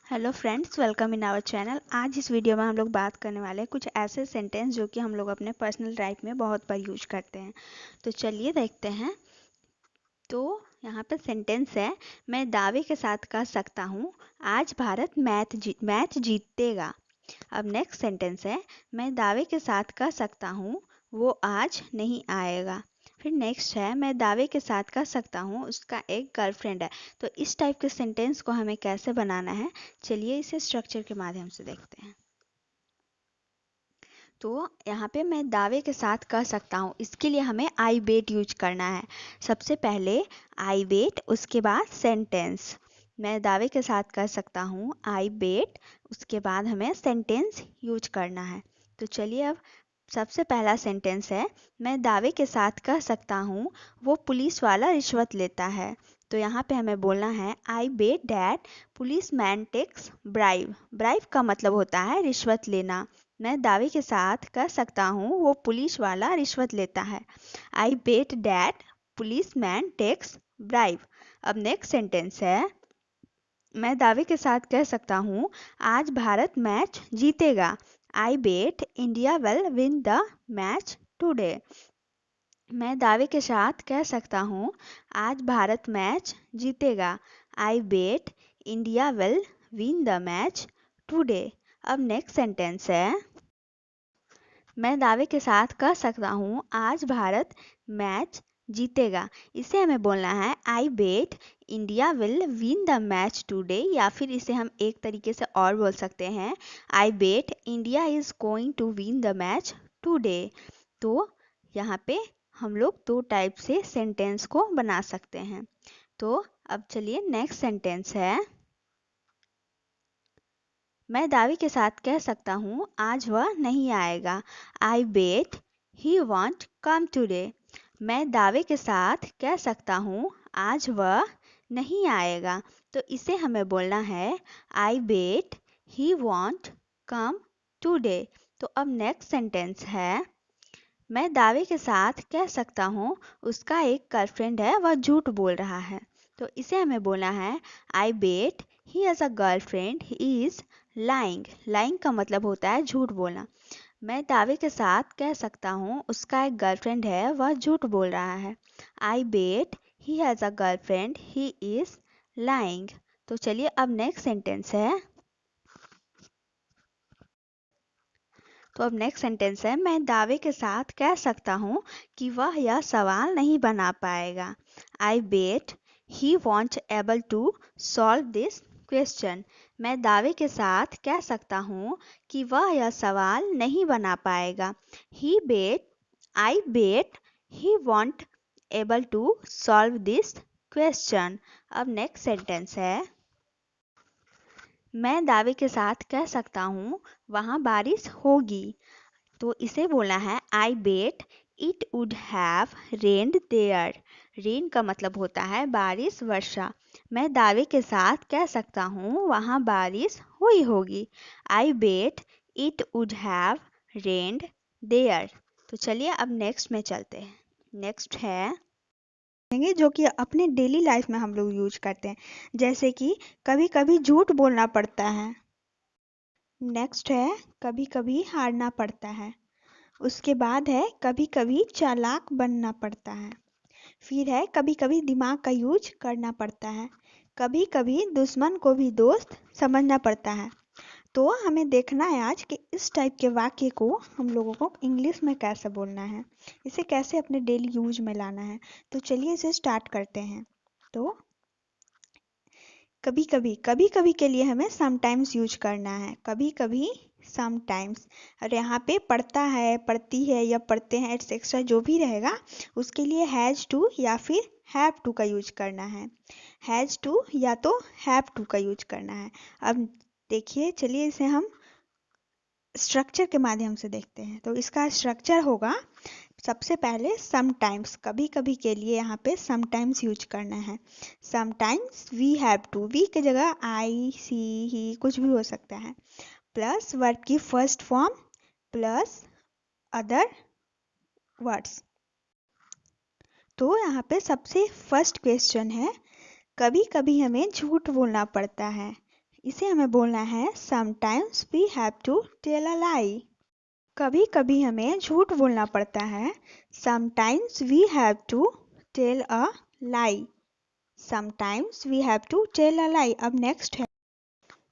Hello friends, welcome in our channel. आज इस video में हम लोग बात करने वाले हैं कुछ ऐसे सेंटेंस जो कि हम लोग अपने पर्सनल लाइफ में बहुत बार यूज करते हैं। तो चलिए देखते हैं। तो यहाँ पे सेंटेंस है, मैं दावे के साथ कह सकता हूँ आज भारत मैच जीतेगा। अब नेक्स्ट सेंटेंस है, मैं दावे के साथ कह सकता हूँ वो आज नहीं आएगा। फिर नेक्स्ट है, मैं दावे के साथ कह सकता हूँ उसका एक गर्लफ्रेंड है। तो इस टाइप के सेंटेंस को हमें कैसे बनाना है, चलिए इसे स्ट्रक्चर के माध्यम से देखते हैं। तो यहाँ पे मैं दावे के साथ कह सकता हूँ, इसके लिए हमें आई बेट यूज करना है। सबसे पहले आई बेट, उसके बाद सेंटेंस। मैं दावे के साथ कह सकता हूँ आई बेट, उसके बाद हमें सेंटेंस यूज करना है। तो चलिए अब सबसे पहला सेंटेंस है, मैं दावे के साथ कह सकता हूँ वो पुलिस वाला रिश्वत लेता है। तो यहाँ पे हमें बोलना है I bet that police man takes bribe. Bribe का मतलब होता है रिश्वत लेना। मैं दावे के साथ कह सकता हूँ वो पुलिस वाला रिश्वत लेता है। I bet that police man takes bribe. अब नेक्स्ट सेंटेंस है, मैं दावे के साथ कह सकता हूँ आज भारत मैच जीतेगा। I bet India will win the match today. मैं दावे के साथ कह सकता हूँ आज भारत मैच जीतेगा। I bet India will win the match today. अब नेक्स्ट सेंटेंस है, मैं दावे के साथ कह सकता हूँ आज भारत मैच जीतेगा। इसे हमें बोलना है I bet India will win the match today, या फिर इसे हम एक तरीके से और बोल सकते हैं I bet India is going to win the match today. तो यहाँ पे हम लोग दो टाइप से सेंटेंस को बना सकते हैं। तो अब चलिए नेक्स्ट सेंटेंस है, मैं दावे के साथ कह सकता हूँ आज वह नहीं आएगा। आई bet he want come today. मैं दावे के साथ कह सकता हूँ आज वह नहीं आएगा। तो इसे हमें बोलना है I bet he want come today. तो अब नेक्स्ट सेंटेंस है, मैं दावे के साथ कह सकता हूँ उसका एक गर्लफ्रेंड है, वह झूठ बोल रहा है। तो इसे हमें बोलना है I bet he has a girlfriend he is lying. Lying का मतलब होता है झूठ बोलना। मैं दावे के साथ कह सकता हूँ उसका एक गर्लफ्रेंड है, वह झूठ बोल रहा है। I bet he has a girlfriend he is lying. तो चलिए अब नेक्स्ट सेंटेंस है। तो अब नेक्स्ट सेंटेंस है, मैं दावे के साथ कह सकता हूँ कि वह यह सवाल नहीं बना पाएगा। I bet he won't able to solve this question. मैं दावे के साथ कह सकता हूँ कि वह यह सवाल नहीं बना पाएगा। He bet I bet he won't able to solve this question. अब नेक्स्ट सेंटेंस है, मैं दावे के साथ कह सकता हूँ वहाँ बारिश होगी। तो इसे बोलना है I bet it would have rained there. Rain का मतलब होता है बारिश, वर्षा। मैं दावे के साथ कह सकता हूँ वहाँ बारिश हुई होगी। I bet it would have rained there. तो चलिए अब नेक्स्ट में चलते हैं। नेक्स्ट है जो कि अपने डेली लाइफ में हम लोग यूज करते हैं, जैसे कि कभी कभी झूठ बोलना पड़ता है। नेक्स्ट है कभी कभी हारना पड़ता है। उसके बाद है कभी कभी चालाक बनना पड़ता है। फिर है कभी कभी दिमाग का यूज करना पड़ता है। कभी कभी दुश्मन को भी दोस्त समझना पड़ता है। तो हमें देखना है आज कि इस टाइप के वाक्य को हम लोगों को इंग्लिश में कैसे बोलना है, इसे कैसे अपने डेली यूज में लाना है। तो चलिए इसे स्टार्ट करते हैं। तो कभी कभी के लिए हमें समटाइम्स यूज करना है। कभी कभी समटाइम्स। और यहाँ पे पढ़ता है, पढ़ती है या पढ़ते हैं एटसेट्रा जो भी रहेगा, उसके लिए हैज़ टू या फिर हैव टू का यूज करना है। हैज़ टू या तो हैव टू का यूज करना है। अब देखिए, चलिए इसे हम स्ट्रक्चर के माध्यम से देखते हैं। तो इसका स्ट्रक्चर होगा, सबसे पहले समटाइम्स। कभी कभी के लिए यहाँ पे समटाइम्स यूज करना है। Sometimes we have to, we की जगह आई सी ही कुछ भी हो सकता है, प्लस वर्ब की first form plus other words. तो यहाँ पे सबसे फर्स्ट क्वेश्चन है, कभी कभी हमें झूठ बोलना पड़ता है। इसे हमें बोलना है sometimes we have to tell a lie. कभी कभी हमें झूठ बोलना पड़ता है। Sometimes we have to tell a lie. Sometimes we have to tell a lie. अब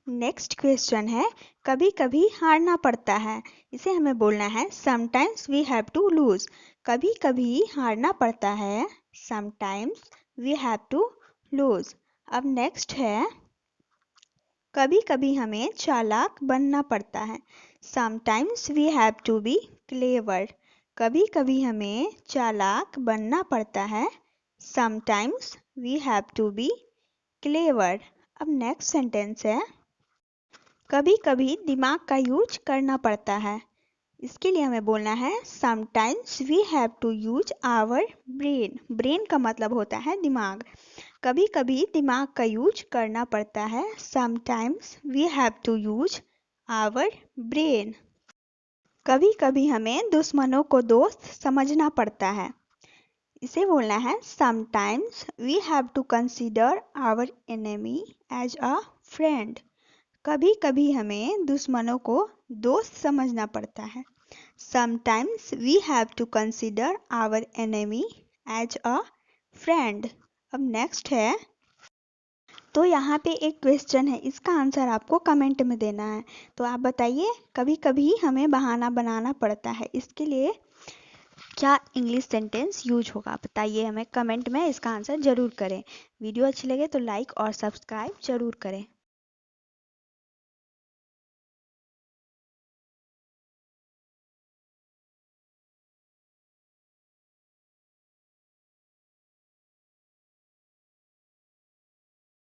नेक्स्ट क्वेश्चन है कभी कभी हारना पड़ता है। इसे हमें बोलना है sometimes we have to lose. कभी कभी हारना पड़ता है। Sometimes we have to lose. अब नेक्स्ट है कभी कभी हमें चालाक बनना पड़ता है। Sometimes we have to be clever. कभी कभी हमें चालाक बनना पड़ता है। Sometimes we have to be clever. अब नेक्स्ट सेंटेंस है कभी कभी दिमाग का यूज करना पड़ता है। इसके लिए हमें बोलना है sometimes we have to use our brain. Brain का मतलब होता है दिमाग। कभी कभी दिमाग का यूज करना पड़ता है। Sometimes we have to use our brain. कभी कभी हमें दुश्मनों को दोस्त समझना पड़ता है। इसे बोलना है sometimes we have to consider our enemy as a friend. कभी कभी हमें दुश्मनों को दोस्त समझना पड़ता है। Sometimes we have to consider our enemy as a friend. अब नेक्स्ट है तो यहाँ पे एक क्वेश्चन है, इसका आंसर आपको कमेंट में देना है। तो आप बताइए कभी कभी हमें बहाना बनाना पड़ता है, इसके लिए क्या इंग्लिश सेंटेंस यूज होगा बताइए हमें कमेंट में। इसका आंसर ज़रूर करें। वीडियो अच्छी लगे तो लाइक और सब्सक्राइब ज़रूर करें।